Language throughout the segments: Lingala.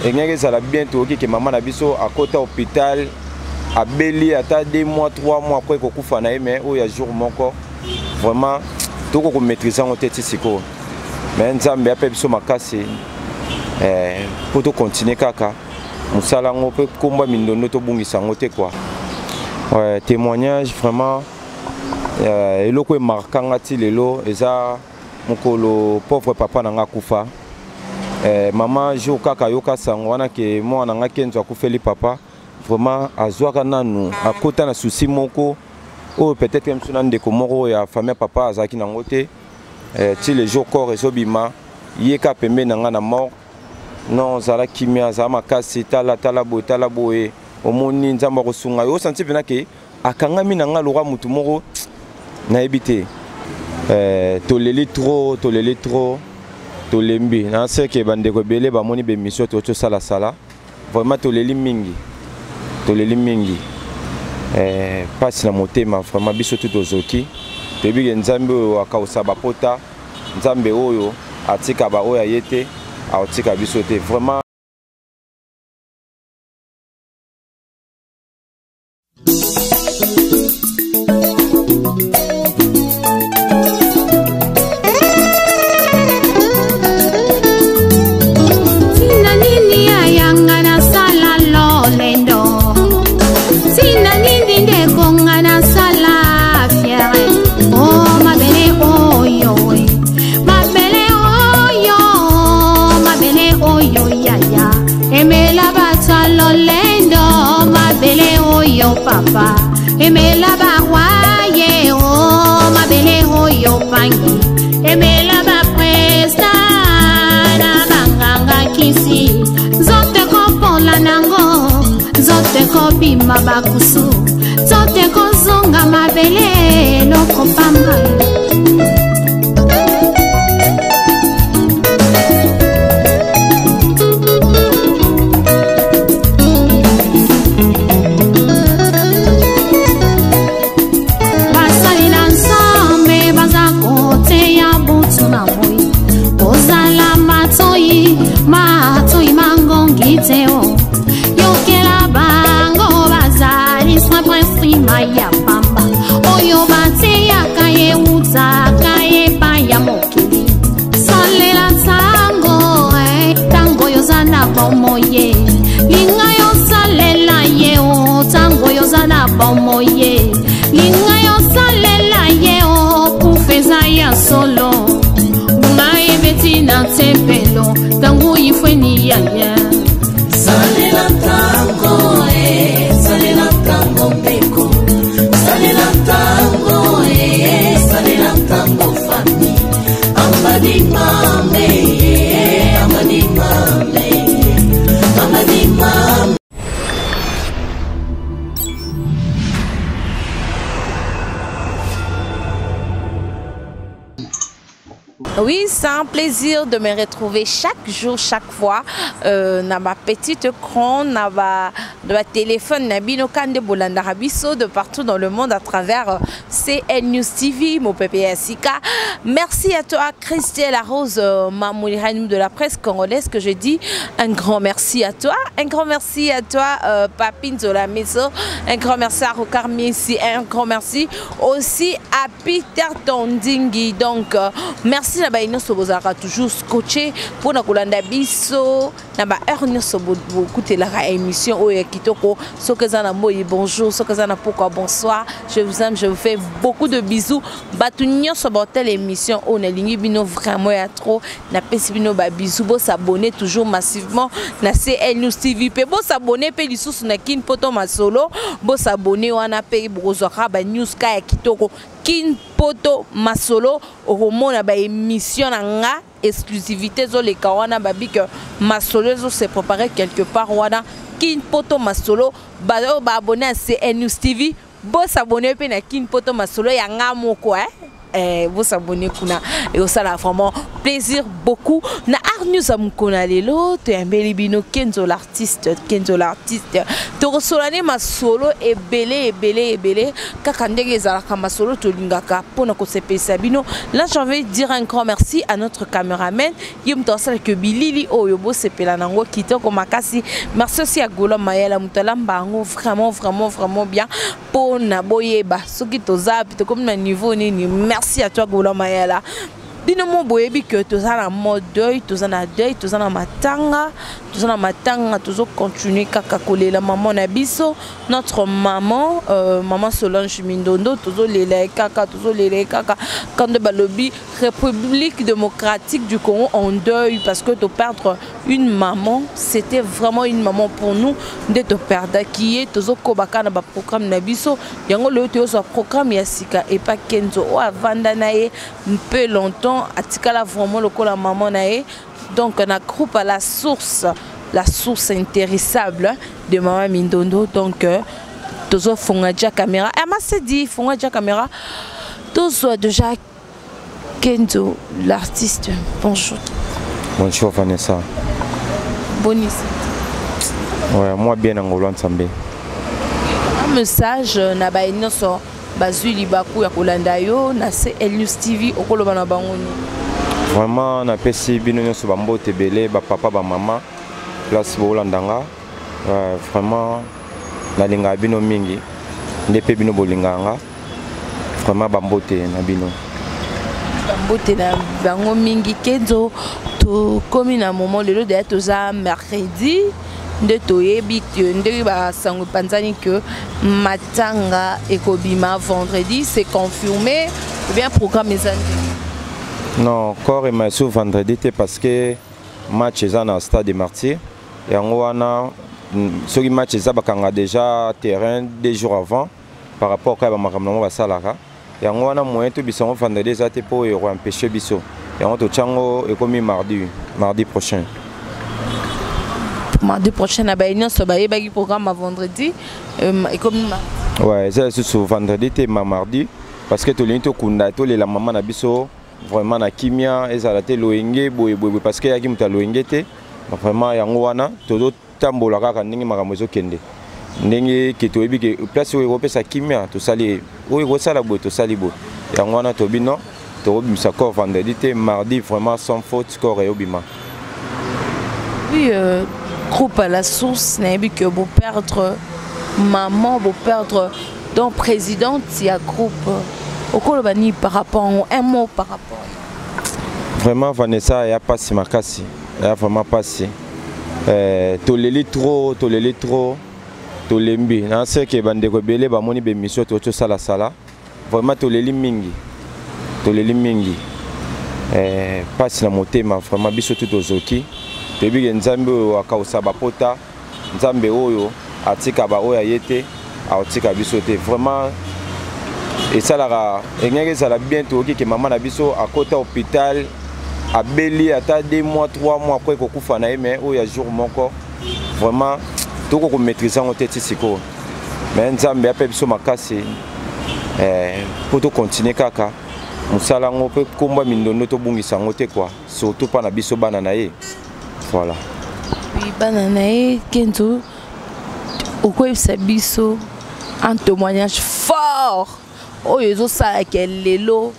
engenge ça la bientôt que maman na biso à côté hôpital à Beli ata 2 mois 3 mois après ko kufa na mais o ya jour moko vraiment tout ko maîtriser en tête siko mais nzambe ape biso makasi pour to continuer kaka musala ngo pe komba mindono to bungisa ngote quoi. Ouais, témoignage vraiment eloko marquant ati lelo eza mokolo pauvre papa nanga kufa. Maman jo kaka yoka sango wana ke mwana nga kenzo akufeli papa vraiment azwaka nanu akota na souci moko o peut-être même suna ndeko moko ya famille papa azaki na ngote ti le jour corps ezobima yeka pembe nanga na mort non zala kimia za makasi tala boye omoni nzamba kosunga yo senti pena ke akangami nanga loka mutu moko na ebité toleli trop tolembi na se ke bandeko belé ba moni be mission to sala vraiment toleli mingi passe na motema vraiment biso tout ozoki tebi nzambe akausa bapota nzambe oyo atika ba oya yete atika biso te vraiment. Papa, aimez la baroye, oh ma belle, oh yo pangi, aimez la bapresta, na banganga kisi, zote ko la nango, zote ko bima bakusu, zote ko zonga ma belle, loko pamba. Yokela bango bazali swa prince maya pamba oyo bate yakaye utakaye paya mokili salela tango yozana bomoye linga yosalela ye o tango yozana bomoye linga yosalela ye o kufeza ya solo bunga betina tempelo tango yifweni yaya Salela tango beko, salela tango fami, amadi mame. Oui, c'est un plaisir de me retrouver chaque jour, chaque fois. Na ma petite écran, na ma téléphone, na bino kande bolanda rabiso de partout dans le monde à travers CN News TV, mon PPSika. Merci à toi, Christelle Arose, Mamouliranim de la presse congolaise, que je dis un grand merci à toi. Un grand merci à toi, Papine Zola Meso. Un grand merci à Rokar Messi. Un grand merci aussi à Peter Tondingi. Donc, merci. Nous sommes toujours scotchés pour nous kolanda biso na ba heure nous sommes écouter la émission au Kitoko sokezana moyi bonjour sokezana pourquoi bonsoir je vous aime je vous fais beaucoup de bisous batunyo so botel émission on est lingi bino vraiment ya trop na pesi bino ba bisous bo s'abonner toujours massivement na CN News TV pe bo s'abonner pe lisusu na kin poto masolo bo s'abonner wana pe brozora ba news ka ya Kitoko kin poto masolo romona ba émission nga exclusivité zo le kawana babi que masolo zo se préparer quelque part wana kin poto masolo ba abonner à CN News TV bo s'abonner pe na kin poto masolo ya nga moko vous abonnez kuna et ça là vraiment plaisir beaucoup na Art News amkona lelo to yambeli bino Kenzo l'artiste to resolane ma solo et belé kaka ndenge ezalaka ma solo to lingaka pona ko sepesa bino. Là j'en vais dire un grand merci à notre caméraman yim to sala que bilili oyo bo sepela nango kitoko makasi. Merci aussi à Gola Mayela mutala mbango vraiment bien pona boyeba soki to zap to comme na niveau nini. Merci à toi Gola Mayela. Bino mo boyebi que tous en mode deuil, tous en deuil, tous en matanga, tous continuer kaka kolela maman na biso, notre maman maman Solange Mindondo, tous les kaka quand de balobi République démocratique du Congo en deuil parce que de perdre une maman, c'était vraiment une maman pour nous de te perdre qui est tous kobaka na ba programme na biso, yango le te so programme ya sika et pas Kenzo o avanda nae un peu longtemps atikala vraiment lokola maman nae. Donc on a groupe à la source intéressable de maman Mindondo. Donc tozo fonga déjà caméra et m'a se dit fonga déjà caméra tozo déjà Kenzo l'artiste. Bonjour Vanessa. Bonissime. Ouais, moi bien angolo ensemble. Un message na ba inoso bazui libaku ya kolanda yo na CL News TV okoloba na bango ni. Vraiment na pesi bino nyoso bambote belé ba papa ba maman place bolandanga. Vraiment na linga bino mingi ndepe bino bolinganga. Vraiment bambote na bino. Bambote na bango mingi Kenzo to comme na moment lelo de toza mercredi de toyebi ndiri ba sango panzani que matanga ekobima vendredi c'est confirmé ou bien programme ezandi. Non, encore et sous vendredi parce que match est dans le stade des Martyrs et on a ce match est déjà terrain 2 jours avant par rapport à ma salara et on a moyen tout bisson vendredi ça pour empêcher bisso et on te chango et comme mardi prochain. Mardi prochain à Baïnion so baye bagi programme à vendredi et comme ouais c'est sur vendredi et mardi parce que tout le temps kunda tout les la maman na biso vraiment na kimia ezalate loenge boye parce que yaki muta loenge te vraiment yango wana todo tambola kaka ndenge makambo ezokende ndenge ke toyebi ke place oyo kopesa kimia tosali oyo kosala boye tosali boye yango wana tobino tobimisa corps vendredi te mardi vraiment sans faute corps et obima. Oui groupe à la source n'a vu que vous perdre maman vous perdre donc présidente il y a groupe au Kolobani par rapport un mot par rapport. Vraiment Vanessa il y a pas si makasi il y a vraiment pas si toleli trop tolembi na ce que bande ko belé ba moni be mission to sala vraiment toleli mingi pas si na motema vraiment biso tout ozoki debi nzambe akausa bapota nzambe oyo atika ba oyo ayete atika biso te vraiment et ça la engenge ça la bientôt que maman na biso à côté hôpital a beli ata 2 mois 3 mois après ko kufa na mais oyo ya jour moko vraiment tout ko maîtriser en tête siko mais nzambe ape biso makasi pour to continuer kaka musala ngo pe komba Mindondo to bungisa ngote quoi surtout pas na biso bana na ye. Voilà. Oui, bananae Kenzo okoy sabiso un témoignage fort. Oyo ça quel lelo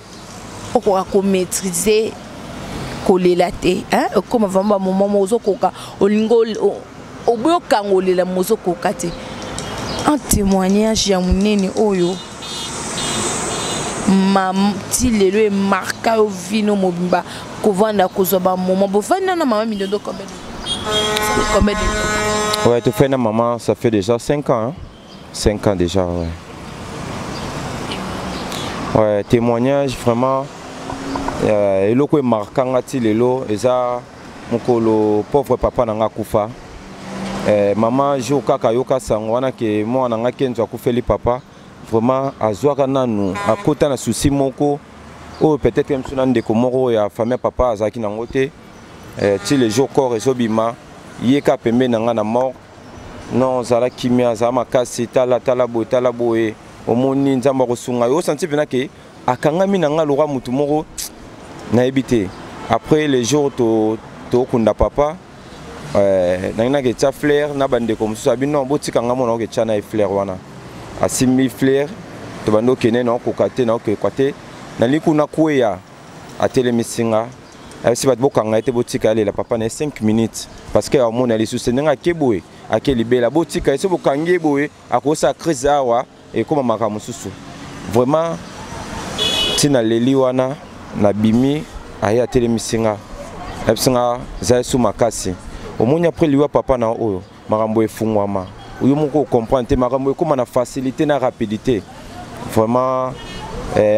okoka ko maîtriser ko lelate hein comme vraiment moment mozo koka olingo oboyo kangolela mozo koka te. Un témoignage ya munene oyo mam ti lelo e marka o vino mobimba kovanda kozoba moment bovanda na maman Mindondo combien de ouais tu fais na maman ça fait déjà 5 ans hein? 5 ans déjà ouais. Ouais témoignage vraiment eloko e markanga ti lelo eza mokolo pauvre papa nanga kufa maman jo kaka yoka sango wana ke mo nanga Kenzo akufeli papa vraiment azwaka nanu akota na souci moko oh peut-être même si on a des comores ya famille papa azaki nango te ti les jours corps ezobima yeka pembe nanga na mort non zala kimia za makasi tala boye omoni nzamba kosunga yo senti pena ke akangami na nga lora mutu moko na ebité. Après les jours to kunda papa na ke tia fleur na bande comme ça bino botika nga mona ke tia na fleur wana asimi fleur to bando kene na ko kate na ko kwate na likuna kuya atelemesinga si bat bokanga ete botika ale la papa na 5 minutes parce que amona les soutenanga keboe akelibela botika ese bokangi boe akosa crise awa et comme makamu susu vraiment tina leli wana na bimi aya telemisinga epsinga zaisu makasi omoni après liwa papa na oyo makambo efungwama uyo moko comprendre te makambo ekoma na facilité na rapidité vraiment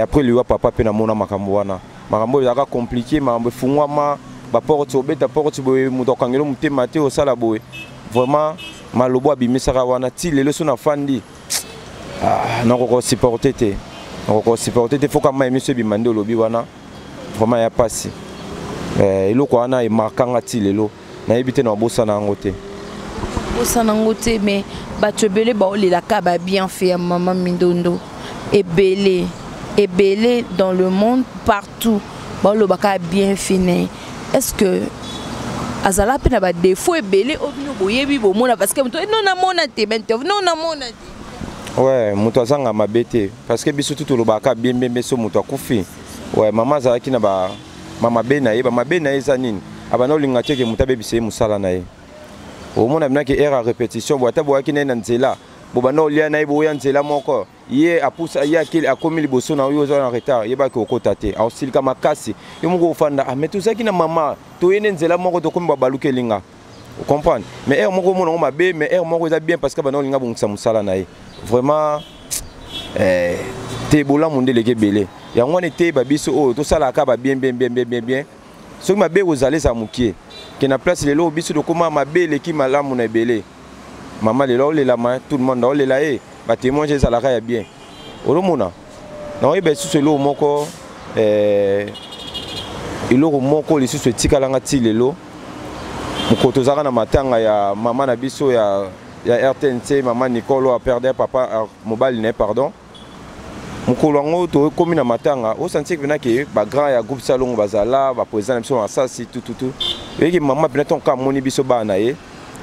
après liwa papa pe na mona makambo wana makambo yaka compliqué makambo efungwama ba porte obeta porte boye mutokangelo mutema te osala boye vraiment malobo abimisaka wana ti lelo so na fandi nakoko supporter te nakoko supporter te foka mai monsieur bimande olobi wana vraiment ya pasi eloko wana e markanga ti lelo na ebité na bossa na ngote bossa na ngote mais bato ebele baolelaka ba bien fait ya maman Mindondo ebele dans le monde partout baolobaka bien fini. Est-ce que azala pe na ba défaut ebele obino boyebi bomona parce que muto non na mona te bento non na mona te ouais muto azanga mabete parce que biso tout lobaka bien so muto akufi ouais maman azalaki na ba mama bena eza nini abana olinga teke mutabe bise musala na ye omona bina ke erreur répétition boata boaki na nzela bobana olia na ibo ya nzela moko ye apusa ya akili akomi liboso na yo zo na retard ye ba ke okota te ausilika makasi yo moko ofanda ametuzaki na mama to yene nzela moko to komi babaluke linga vous comprenez mais erreur moko mona ngoma be mais erreur moko eza bien parce que bana olinga bongisa musala na ye vraiment te bola mondele ke belé yango ne te babiso o to sala ka ba bien soki mabe ozale za mukie ke na place lelo biso de koma mabe leki malamu na belé mama lelo lela ma tout le monde lela e ba témoin je sala ka ya bien olomona na oye besu selo moko iloko moko lisusu etikala ti lelo mukoto zaka na matanga ya mama na biso ya RTNC mama Nicolo a perdu papa mobile ne pardon mukolo ngo to komi na matanga o sentir que ke ba grand ya groupe salon bazala ba président biso asasi tout eki mama peneton ka moni biso ba na ye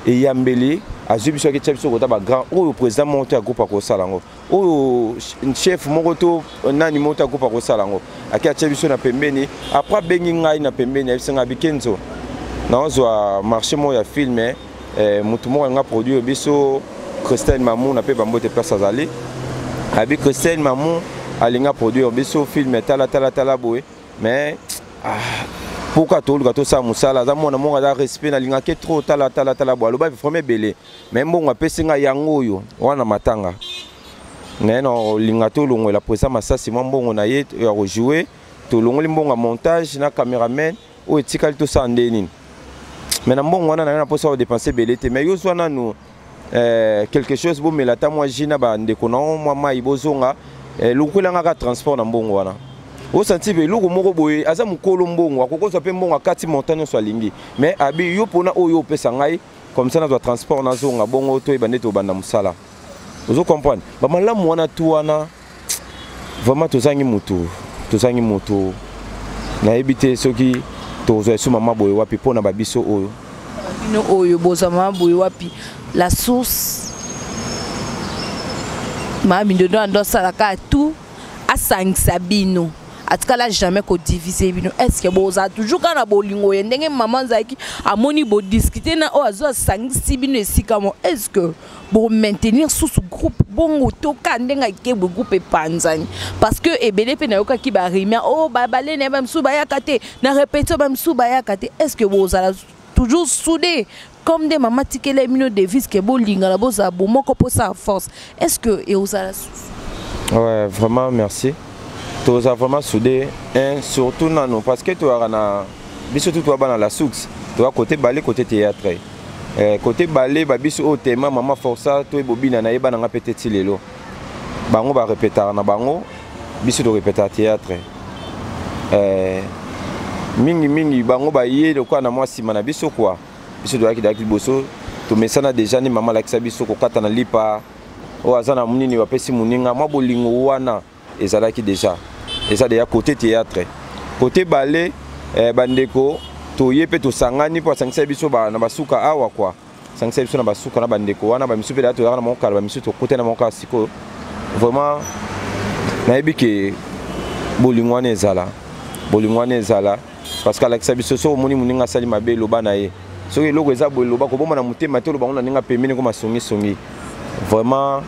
e yambeli azu biso ke tshebso ko ta ba grand o président monte ya groupe ko salango o chef moko to nani monte ya groupe ko salango aki a tshebso na pembeni après bengi ngai na pembeni ya bisenga bikenzo na ozwa marché mo ya filme mutu moko nga produit biso Christine Mamou na pe bambote place azali abi Christine Mamou alinga produire biso film tala boy mais pourquoi tout le gâteau ça musala za mona monga da respect na linga ke trop tala boy aloba vraiment belé mais mbongo apesinga yango yo wana matanga neno linga to longo la presa masasi mbongo na ye ya rejouer to longo limbonga montage na cameraman o etikali to sa ndeni mais na mbongo wana na posa dépenser belé te mais yo zwana nous quelque chose bo melata moi jina ba ndeko na mama ibozonga lukulanga ka transport na mbongo wana o senti be luku moko boye aza mukolo mbongo akokoza pe mbongo akati montagne so alingi mais abi yo pona oyo pesa ngai comme ça na zo transport na zonga bongo to ebande to banda musala ozo comprendre ba malamu wana tu wana vraiment tozangi mutu na ebité soki tozo esu mama boye wapi pona babiso oyo bino oyo boza mama boye wapi la source Mama Mindondo ando salaka tout à 5 sabino atkala jamais ko diviser bino est-ce que boza toujours kana bolingo yendenge maman zaki amoni bo discuter na o azo 5 sibino esika mo est-ce que bo maintenir sous ce groupe bongo to kandenga ke bo groupe panzani parce que ebele pe na yoka ki ba rimia o ba balene ba msuba yakate na répéter ba msuba yakate est-ce que boza toujours soudé comme des mamans qui les mino de vis que bolinga la boza bo moko pour sa force est-ce que et osala ouais vraiment merci tous a vraiment soudé un surtout non parce que tu as na biso tout toi dans la source tu as côté ballet côté théâtre côté ballet ba biso au thème maman força to bobina na yeba na peut-être lelo bango ba répéter na bango biso de répéter théâtre mingi bango ba yé de quoi na moi sima na biso quoi biso doaki daki boso to mesana déjà ni mama lakisa biso ko kata na lipa o azana munini bapesi muninga mwa bolingo wana ezalaki déjà et ça déjà côté théâtre côté ballet bandeko toye pe to sangani po sangisa biso ba na basuka awa quoi sangisa biso na basuka na bandeko wana ba misu pe da to na mon kala ba misu to côté na mon kala siko vraiment na yebi ke bolingwane ezala parce que Alexa biso so moni muninga sali mabe loba na ye so eloko eza bo loba ko bomona mutema te loba ngona ninga pemini ko masongi vraiment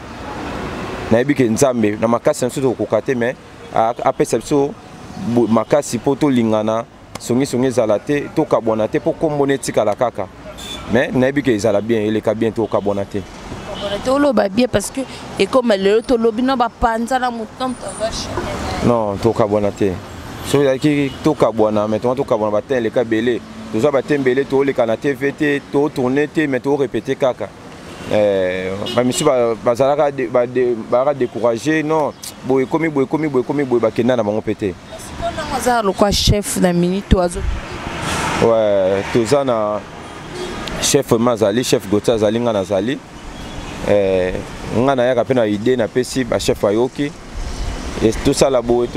na yebi ke nzambe na makasi nso to kokate mais apesa biso makasi po to lingana songi ezala te to kabona te po kombone tikala kaka mais na yebi ke ezala bien eleka bien to kabona te toloba bien parce que et comme le tolobi na ba panza na mutam non to kabona te so yaki to kabona mais to kabona ba ten eleka belé to za ba ten belé to leka na TVT to tourner te mais to répéter kaka ba misu ba zalaka ba décourager non boy komi ba kenda na bango pété Aza le quoi chef na minute oiseau. Ouais, toza na chef Mazali, chef Gota Zali nga nazali. Nga na yaka pe na idée na pesi ba chef ayoki. Et tout ça la boé.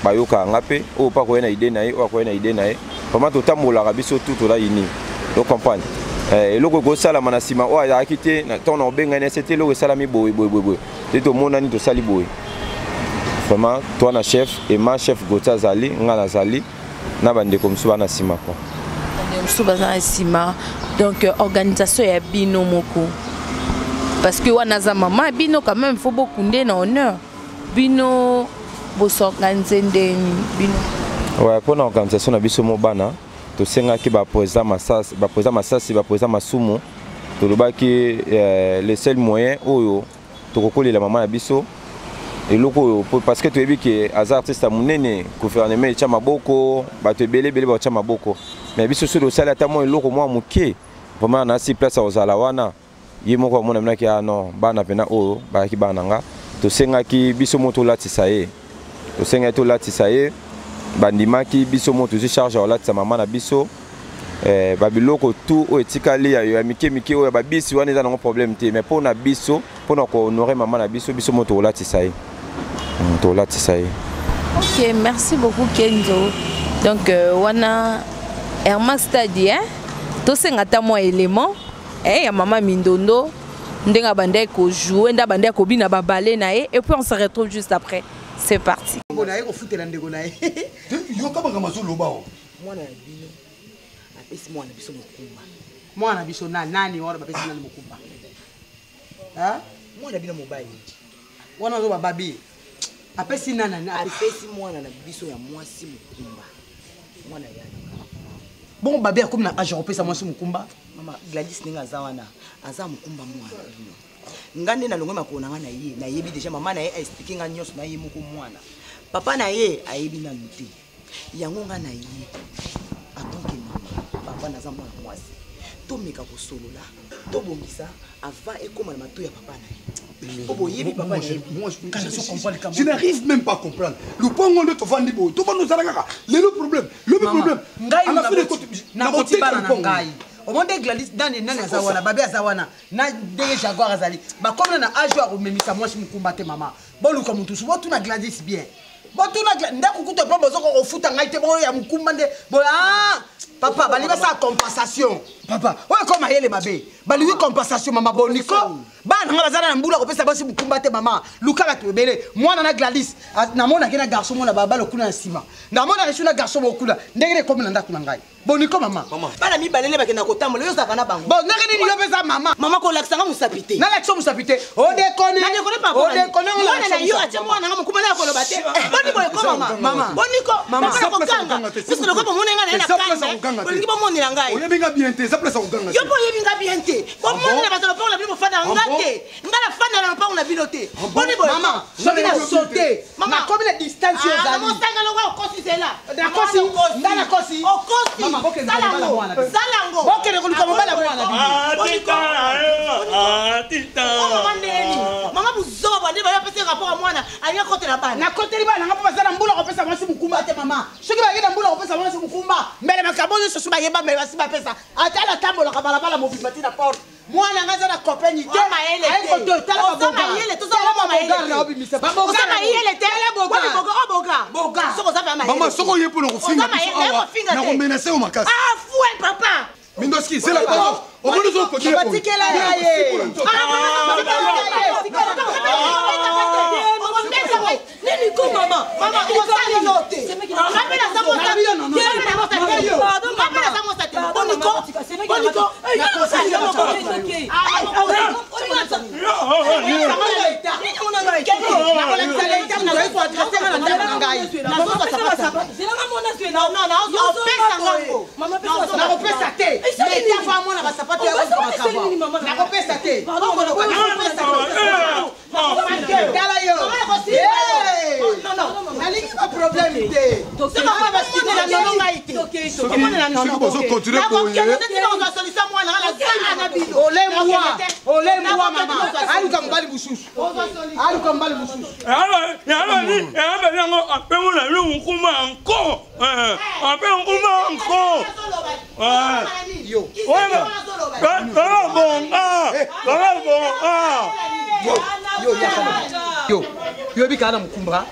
Ba yoka nga pe o pa ko na idée na ye, o ko na idée na ye. Comment to tambola rabiso tout la ini. Donc comprendre. Eloko go sala manasima o ya akité na ton obenga na c'était lo sala mi boy. De to monani to sali boy. Vraiment toi na chef et ma chef Gota Zali nga na Zali na bande comme ça na sima quoi. Na sima donc organisation ya bino moko parce que wana za mama bino quand même faut beaucoup na honneur bino bo s'organiser bino. Ouais pour l'organisation na biso mo bana to senga ki ba président Masasi ba président Masumu to lobaki le seul moyen oyo to kokolela mama na biso et loko parce que tu as vu que az artiste munene gouvernement et maboko ba te belé ba maboko mais biso sur le salaire tamo loko moi muke vraiment na si place aux alawana yemoko mona mna ki non bana pena o ba ki bana nga to senga ki biso moto latisa ye to senga to latisa ye bandima ki biso moto se charge o latisa mama na biso ba biloko tout o etikali ya mike o ba biso wana za na problème te mais pour na biso pour na ko honorer mama na biso moto latisa ye. Ok, merci beaucoup Kenzo. Donc wana Hermas Stadi to sengata mo élément ya mama Mindondo ndenga bande ko jouer nda bande ko bina ba balé na et puis on se retrouve juste après. C'est parti. Ngona ko futela ndeko na yo ka banga mazulu bao mwana bino apesi mwana biso mukumba mwana biso nani wana bapesi nani mukumba mwana bino mobile wana zo bababi apesi nana apesi mwana na biso ya mwasi mukumba mwana ya bon babi akomi na age opesa mwasi mukumba mama Gladys ninga zawana aza mukumba mwana bino ngande na longo makona nga na yebi déjà mama na ye expliquer nga nyos na ye muko mwana papa na ye ayebi na luté yango nga na ye atonke mama papa na za mwana mwasi to meka ko solola to bongisa ava ekoma na mato ya papa na ye. Je n'arrive même pas à comprendre. Le point où on est au fond du beau, tout le monde nous a le problème. À la fin de compte, au moment de Gladys, dans les nanas Zawana, Babé Zawana, na des jaguars Azali, bah comme on a âge à remettre moi je me combattais maman. Bon, nous comme tous, tu n'as Gladys bien. Bon, tu n'as Gladys, n'a qu'au pas besoin qu'on fout un gaïté, bon, il y a mon commandé. Bon, papa, bah, il va ça compensation. Papa, ouais, comme aïe les mabé. Bah, lui, compensation, maman, bon, Nico. Bah, on va aller dans le boulot, on peut savoir si vous combattez maman. Lucas va te belé. Moi, on a Gladys. Na mon a un garçon, mon a baba, le coup d'un ciment. Na mon a reçu un garçon au cou là. N'est-ce comme un ndakunangai. Bon, Nico, maman. Pas la mi balélé, bah, n'a qu'au le yosa kana bango. Bon, n'est-ce que ça, maman. Maman, qu'on l'accent, vous s'apité. N'a l'accent, vous s'apité. On déconne. On déconne pas. On déconne, on l'a. On a eu à dire, moi, on a commandé à le battre. Bon, Nico, maman. Bon, Nico, maman, ça peut ganga. Puisque le corps, mon est là, on est bien bien, ça place au ganga. Yo, bien bien. Comment on a pas la vie pour faire un gâté. La fan n'a pas on a piloté. Maman, ça vient sauter. Maman, comme la distance aux amis. Maman, ça va au cosi c'est là. D'accord, dans la cosi. Au cosi. Maman, OK, Salango. OK, le comme pas la voix la tita. Maman, vous zoba, vous avez passé rapport à moi là. Aya côté la balle. Na côté la balle, na pas passer dans boule, on peut savoir si vous combattez maman. Ce qui va aller dans boule, on peut savoir si vous combattez. Mais les macabons se sont yeba mais va si pas ça. Attends la table la kabala la mobile la porte. Moi, je suis un copain. Je suis Mindoski, c'est la parole. On va nous en côté. Yo bi kana mkumbra.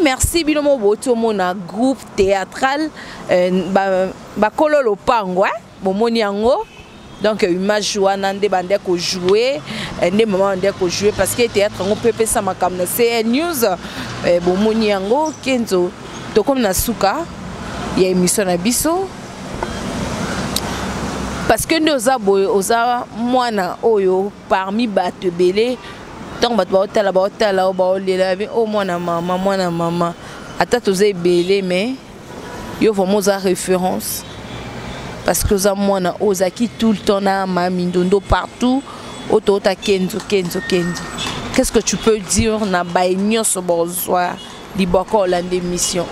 Merci Bilomo Boto mona groupe théâtral bakolo lopango bomoni yango donc image wana nde bande ko jouer nde maman nde ko jouer parce que théâtre ngo pepe sa makamna c'est news bomoni yango kenzo to comme na suka ya émission na biso parce que ndoza boy oza mwana oyo parmi bato belé donc batala oh mwana mama ata toza ebele mais yo vraiment za référence parce que za mwana ozaki tout le temps na mami ndondo partout otota kenzo qu'est-ce que tu peux dire na baignon ce bonsoir liboko Hollande mission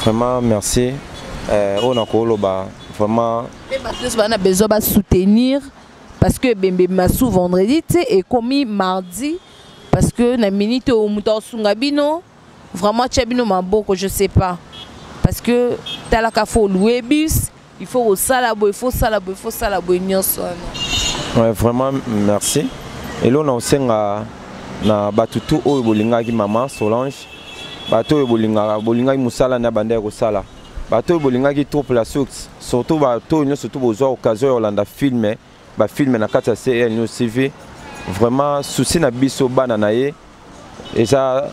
vraiment merci on a koloba vraiment on a besoin de soutenir parce que Bembe Massou vendredi et commis mardi parce que na minute au mouton sungabino vraiment tchabino maboko je sais pas parce que talaka faut louer bus il faut au salabo nyonso. Ouais vraiment merci et là on a aussi na batutu o bolinga ki maman Solange bato bolinga musala na bande ko sala bato bolinga ki troupe la source surtout bato nyonso surtout besoin occasion Hollande filmer ba film na kata CL News TV vraiment souci na biso bana na ye eza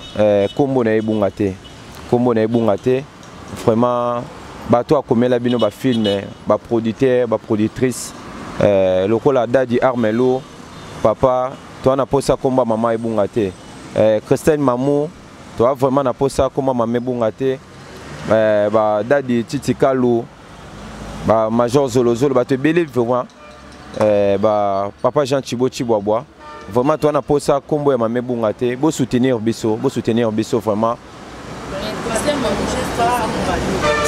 kombo na ebungate vraiment bato akomela bino ba film ba producteur ba productrice lokola Dadi Armelo papa toi na posa komba mama ebungate Christine Mamou toi vraiment na posa komba mama ebungate ba Dadi Titikalu ba Major Zolozolo ba te believe vraiment papa Jean Thibaut Chiboabois vraiment toi na posa kombo ya mame bungate bo soutenir biso vraiment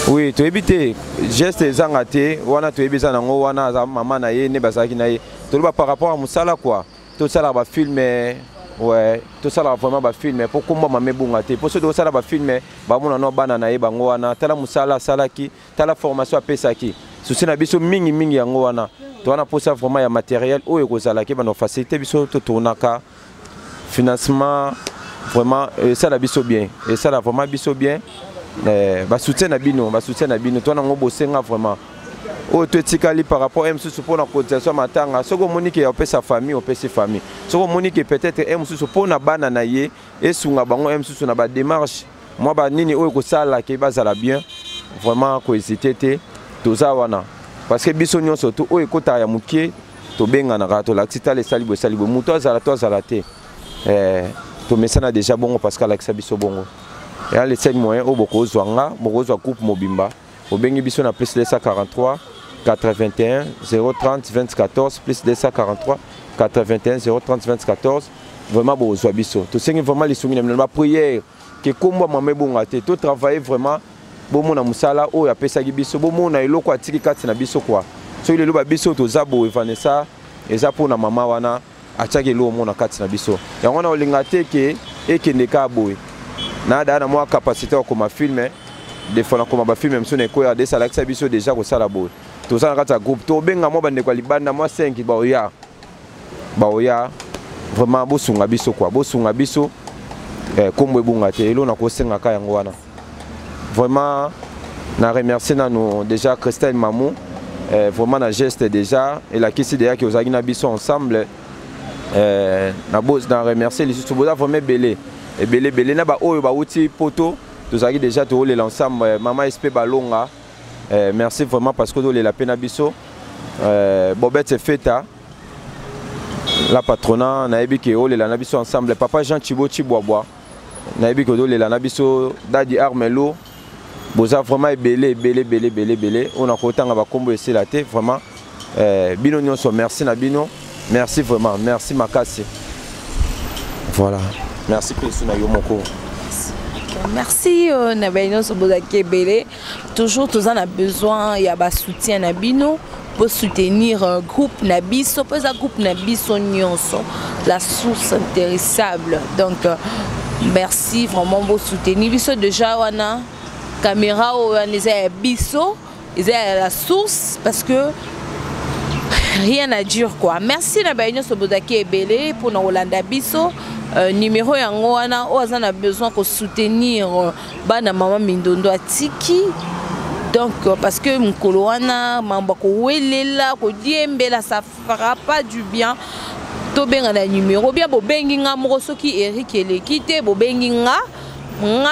oui to éviter geste zangate wana to ebisa nango wana za mama na ye ne bazaki na ye to ba par rapport à musala quoi to sala ba filmer ouais to sala vraiment ba filmer pour kombo mame bungate pour ce to sala ba filmer ba mona no bana na ye bango wana tala musala salaki tala formation apesaki souci na biso mingi yango wana to wana posa vraiment ya matériel oyo kozala ke bano facilité biso to tournaka financement vraiment ça la biso bien et ça la vraiment biso bien ba soutien na bino to na ngo bosenga vraiment o to etikali par rapport à msusu pour na cotisation matanga soko monike ya pesa famille o pesa famille soko monike peut-être msusu pour na bana na ye esunga bango msusu na ba démarche moi ba nini oyo ko sala ke bazala bien vraiment ko hésiter te toza wana parce que biso nyonso to oyo kota ya mukie to benga na rato la tita le salibo muto azala te to mesana déjà bongo parce que la biso bongo et les 5 moyens au boko zwanga boko zwa coupe mobimba obengi biso na plus 243 81 030 2014 plus 243 81 030 2014 vraiment bo zwa biso to sengi vraiment les sungi na prière que komba mama bonga te to travailler vraiment bo mona musala o ya pesa gi biso bo mona eloko atiki kati na biso kwa so ile lo ba biso to zabo Vanessa eza pona mama wana achaki lo mona kati na biso yango na olinga te ke ekende ka boy na da na moi capacité ko ma filmer des fois ko ma filmer mso ne ko ya desa la biso déjà ko sala boy to sala kata groupe to benga mo bande ko libanda moi 5 ba oya vraiment bo sunga biso quoi bo sunga biso kombo ebunga te elo na ko senga ka yango wana vraiment na remercier nanu déjà Christelle Mamou vraiment na geste déjà et la kisi déjà que ozaki na biso ensemble na boss na remercier les sous boza vraiment belé na ba oyo ba uti poto tozaki déjà to le l'ensemble maman SP Balonga merci vraiment parce que le la pena biso Bobette Feta la patronat na ebi ke ole la na biso ensemble papa Jean Chibo Chiboabwa na ebi ke ole la na biso Dadi Armelo boza vraiment belé on a kotanga ba kombo esela te vraiment bino nyonso merci na bino merci vraiment merci makasi voilà merci pesu na yo moko merci na bino so boza kebele toujours tous en a besoin il y a ba soutien na bino pour soutenir un groupe nabiso pour un groupe nabiso nyonso la source intéressable donc merci vraiment pour soutenir biso déjà wana caméra ou les biso ils est la source parce que rien à dire quoi merci na baino sobodaki ebele pour na Rolanda biso numéro yango wana on a besoin de soutenir bana mama mindondo atiki donc parce que mukolo wana mamba ko welela ko diembela ça fera pas du bien to benga na numéro bien bo bengi nga moko soki Eric eleki te bo bengi nga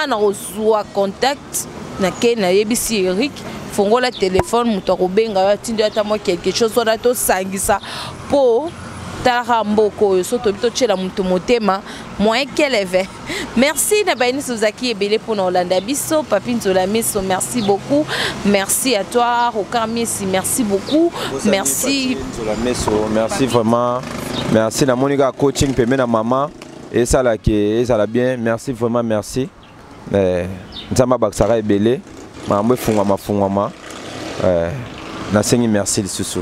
na kozwa contact na ke na yebisi Eric fongola téléphone muto ko benga atindi ata moi quelque chose on a to sangisa po taramboko so to bito tchela muto motema moins qu'elle avait merci na baini Suzaki ebele pour Rolanda biso papi Nzola Meso merci beaucoup merci à toi Rokamisi merci beaucoup merci Nzola Meso merci vraiment merci na monika coaching peme na maman et ça là qui ça là bien merci vraiment merci nzamba baksara ebele mambo fungama na sengi merci lisusu.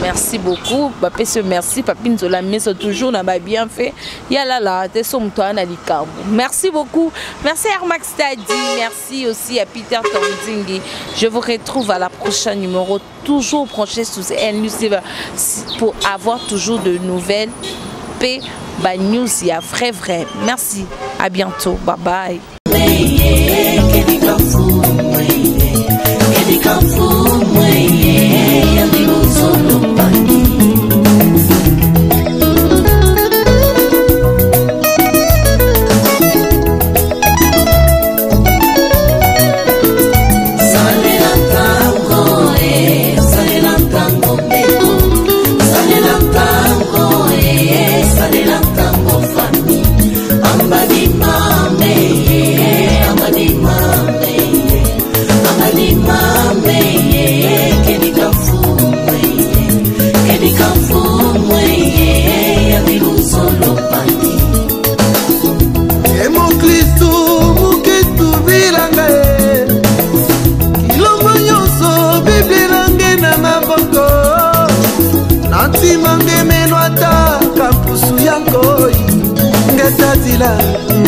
Merci beaucoup, papa ce merci, papi Nzola Meso toujours n'a pas bien fait. Yala la te som toi na likambo. Merci beaucoup. Merci à Max Tadi, merci aussi à Peter Tondingi. Je vous retrouve à la prochaine numéro toujours branché sous News pour avoir toujours de nouvelles P news il y a vrai. Merci. À bientôt. Bye bye.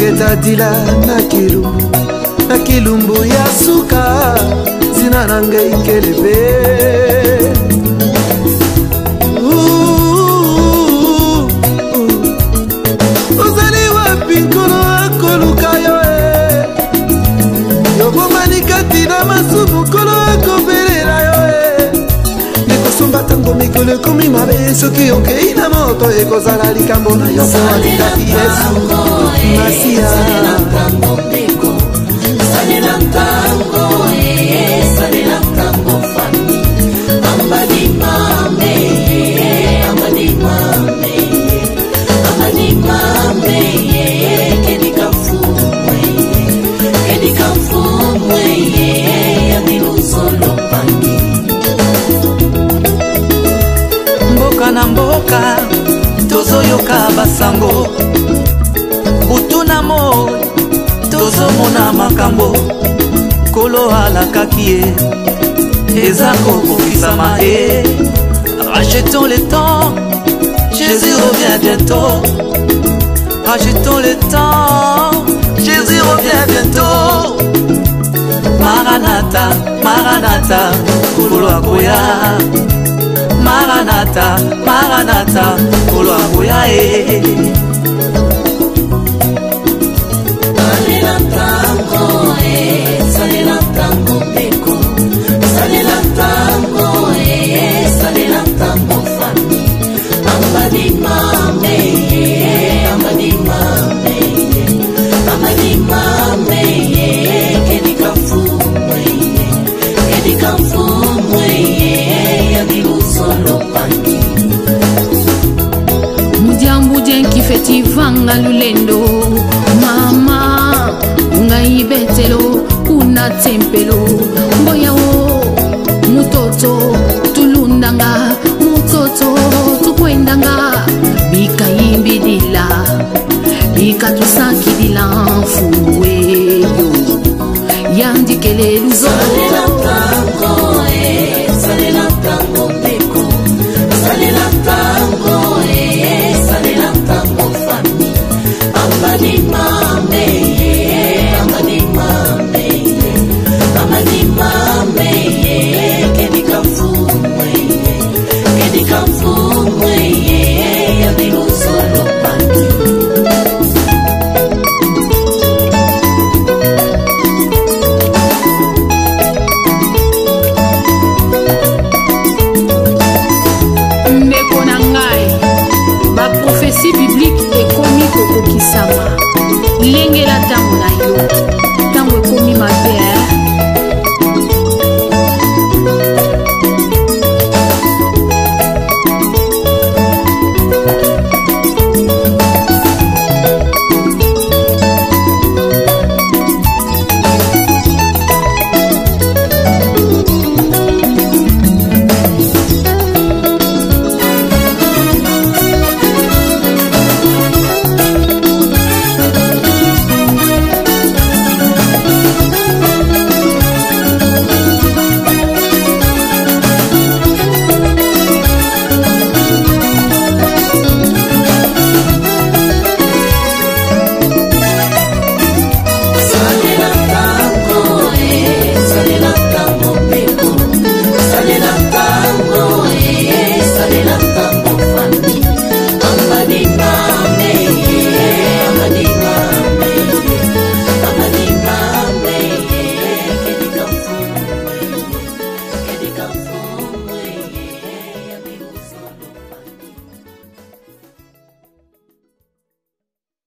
ngetadila na kilumbu ya suka zina nange ikelebe ozali wapi nkolo akoluka yo yobomani kati na masumu nkolo akobelela yo nekosomba tango mikolo ekomi mabe soki okei na moto ekozala likambo na yo koalikaki yesu masia sango butuna mo tozomona makambo kolo alakaki ye eza kokokisama ye. Rachetons le temps, Jésus revient bientôt. Rachetons le temps, Jésus revient bientôt. Maranatha, Maranatha, kolo akoya. Maranatha, Maranatha, kolo akoya e. Salela tango salela tango beko. Salela tango salela tango fami. Ambadi mame, ambadi mame, ambadi mame, kedika fumwe, kedika fumwe, yadilu solo pani. Mudiambu jenki feti vanga lulendo mama ngai betelo kuna tempelo mboya o mutoto tulundanga mutoto tukwendanga bikayimbidila bikatusakidila mfuweyo yandikele luzo Salela tango